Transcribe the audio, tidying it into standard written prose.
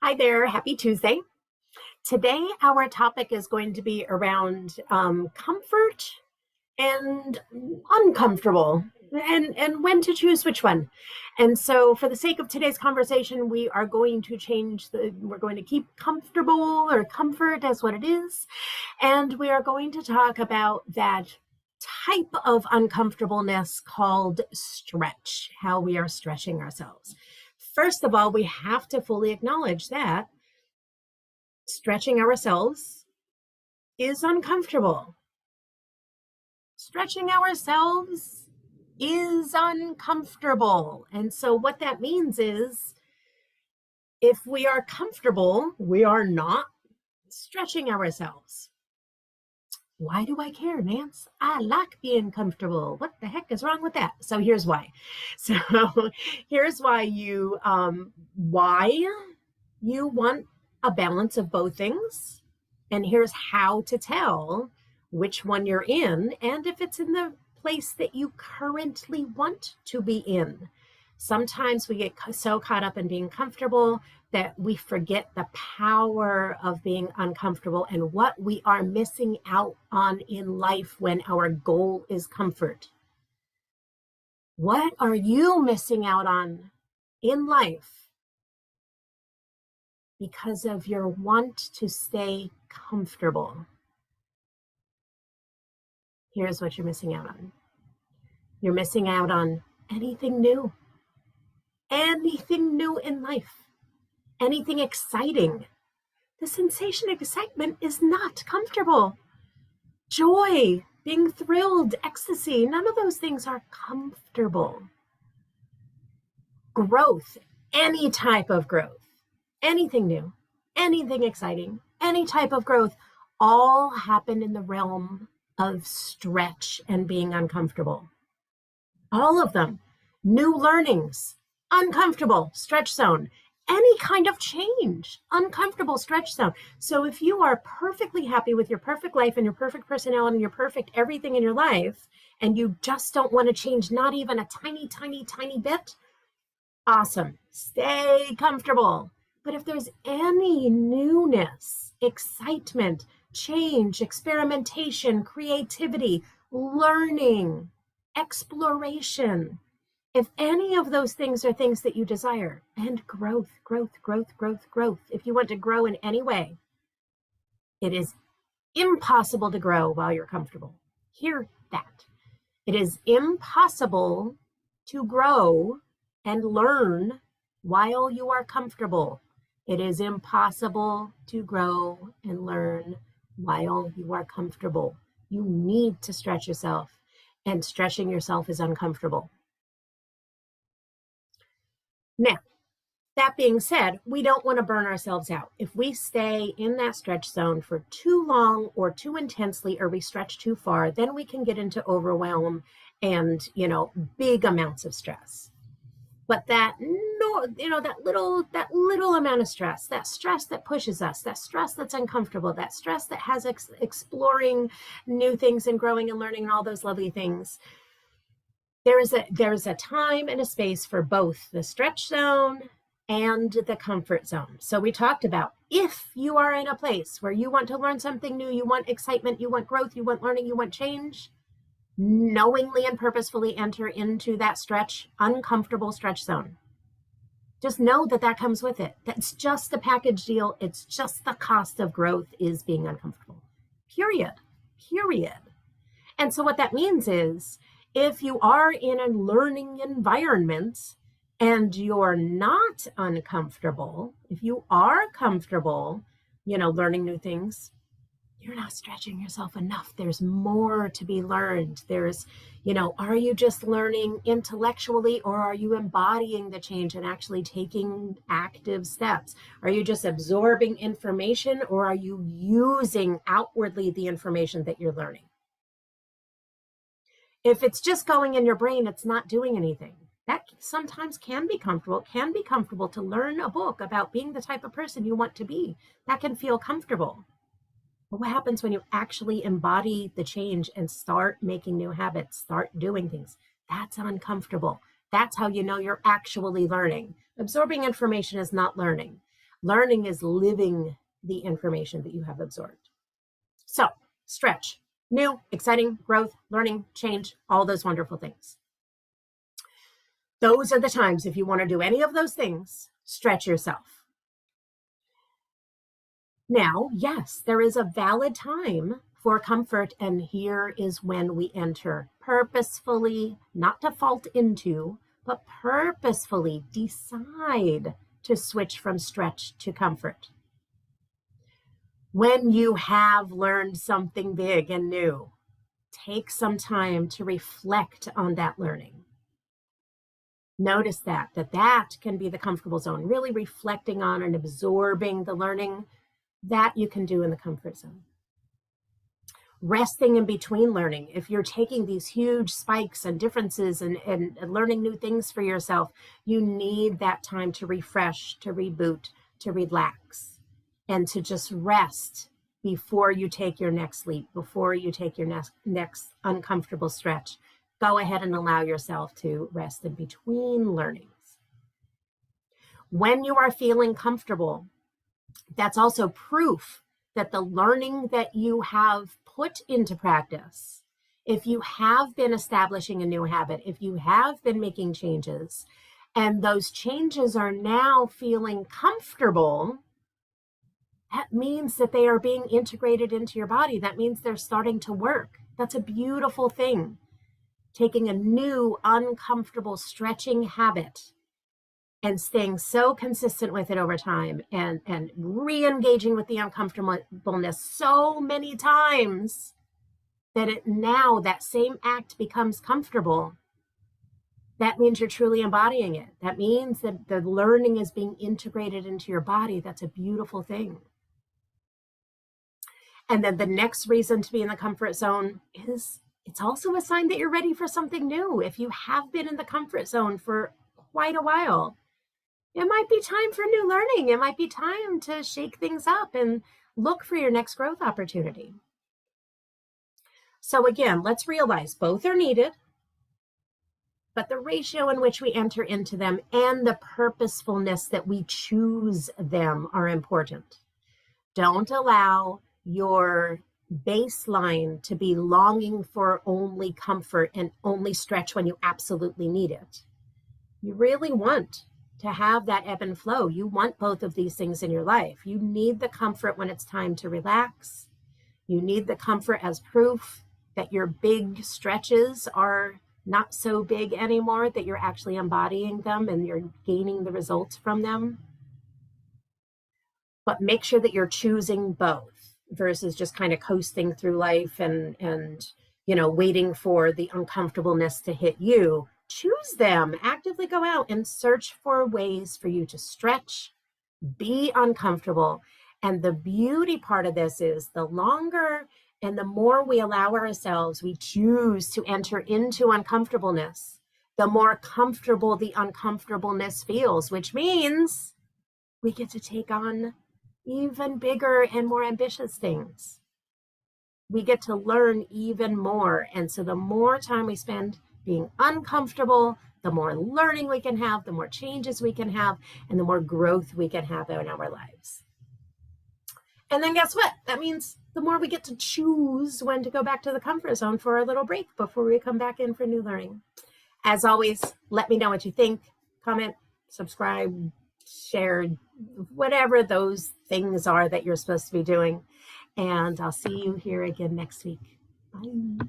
Hi there, happy Tuesday. Today, our topic is going to be around comfort and uncomfortable and when to choose which one. And so, for the sake of today's conversation, we are going to we're going to keep comfortable or comfort as what it is. And we are going to talk about that type of uncomfortableness called stretch, how we are stretching ourselves. First of all, we have to fully acknowledge that stretching ourselves is uncomfortable. Stretching ourselves is uncomfortable. And so, what that means is if we are comfortable, we are not stretching ourselves. Why do I care, Nance? I like being comfortable. What the heck is wrong with that? So here's why. So here's why you want a balance of both things. And here's how to tell which one you're in and if it's in the place that you currently want to be in. Sometimes we get so caught up in being comfortable that we forget the power of being uncomfortable and what we are missing out on in life when our goal is comfort. What are you missing out on in life because of your want to stay comfortable? Here's what you're missing out on. You're missing out on anything new in life, anything exciting. The sensation of excitement is not comfortable. Joy, being thrilled, ecstasy, none of those things are comfortable. Growth, any type of growth, anything new, anything exciting, any type of growth, all happen in the realm of stretch and being uncomfortable. All of them. New learnings, uncomfortable, stretch zone. Any kind of change, uncomfortable, stretch zone. So if you are perfectly happy with your perfect life and your perfect personality and your perfect everything in your life, and you just don't want to change not even a tiny, tiny, tiny bit, awesome. Stay comfortable. But if there's any newness, excitement, change, experimentation, creativity, learning, exploration, if any of those things are things that you desire, and growth, if you want to grow in any way, it is impossible to grow while you're comfortable. Hear that. It is impossible to grow and learn while you are comfortable. It is impossible to grow and learn while you are comfortable. You need to stretch yourself, and stretching yourself is uncomfortable. Now, that being said, we don't want to burn ourselves out. If we stay in that stretch zone for too long or too intensely, or we stretch too far, then we can get into overwhelm and, big amounts of stress. But that little amount of stress that pushes us, that stress that's uncomfortable, that stress that has exploring new things and growing and learning and all those lovely things. There's a time and a space for both the stretch zone and the comfort zone. So we talked about if you are in a place where you want to learn something new, you want excitement, you want growth, you want learning, you want change, knowingly and purposefully enter into that uncomfortable stretch zone. Just know that comes with it. That's just the package deal. It's just the cost of growth is being uncomfortable. Period. And so what that means is if you are in a learning environment and you're not uncomfortable, if you are comfortable, learning new things, you're not stretching yourself enough. There's more to be learned. Are you just learning intellectually, or are you embodying the change and actually taking active steps? Are you just absorbing information, or are you using outwardly the information that you're learning? If it's just going in your brain, it's not doing anything. That sometimes can be comfortable. It can be comfortable to learn a book about being the type of person you want to be. That can feel comfortable. But what happens when you actually embody the change and start making new habits, start doing things? That's uncomfortable. That's how you know you're actually learning. Absorbing information is not learning. Learning is living the information that you have absorbed. So stretch, new, exciting, growth, learning, change, all those wonderful things. Those are the times, if you want to do any of those things, stretch yourself. Now, yes, there is a valid time for comfort, and here is when we enter purposefully, not default into, but purposefully decide to switch from stretch to comfort. When you have learned something big and new, take some time to reflect on that learning. Notice that can be the comfortable zone, really reflecting on and absorbing the learning that you can do in the comfort zone. Resting in between learning. If you're taking these huge spikes and differences and learning new things for yourself, you need that time to refresh, to reboot, to relax, and to just rest before you take your next leap, before you take your next uncomfortable stretch. Go ahead and allow yourself to rest in between learnings. When you are feeling comfortable, that's also proof that the learning that you have put into practice, if you have been establishing a new habit, if you have been making changes, and those changes are now feeling comfortable, that means that they are being integrated into your body. That means they're starting to work. That's a beautiful thing. Taking a new, uncomfortable stretching habit and staying so consistent with it over time and re-engaging with the uncomfortableness so many times that now that same act becomes comfortable. That means you're truly embodying it. That means that the learning is being integrated into your body. That's a beautiful thing. And then the next reason to be in the comfort zone is it's also a sign that you're ready for something new. If you have been in the comfort zone for quite a while, it might be time for new learning. It might be time to shake things up and look for your next growth opportunity. So again, let's realize both are needed, but the ratio in which we enter into them and the purposefulness that we choose them are important. Don't allow your baseline to be longing for only comfort and only stretch when you absolutely need it. You really want to have that ebb and flow. You want both of these things in your life. You need the comfort when it's time to relax. You need the comfort as proof that your big stretches are not so big anymore, that you're actually embodying them and you're gaining the results from them. But make sure that you're choosing both versus just kind of coasting through life and waiting for the uncomfortableness to hit you. Choose them. Actively go out and search for ways for you to stretch, be uncomfortable. And the beauty part of this is the longer and the more we allow ourselves, we choose to enter into uncomfortableness, the more comfortable the uncomfortableness feels, which means we get to take on even bigger and more ambitious things. We get to learn even more. And so the more time we spend being uncomfortable, the more learning we can have, the more changes we can have, and the more growth we can have in our lives. And then guess what? That means the more we get to choose when to go back to the comfort zone for a little break before we come back in for new learning. As always, let me know what you think. Comment, subscribe, share, whatever those things are that you're supposed to be doing. And I'll see you here again next week. Bye.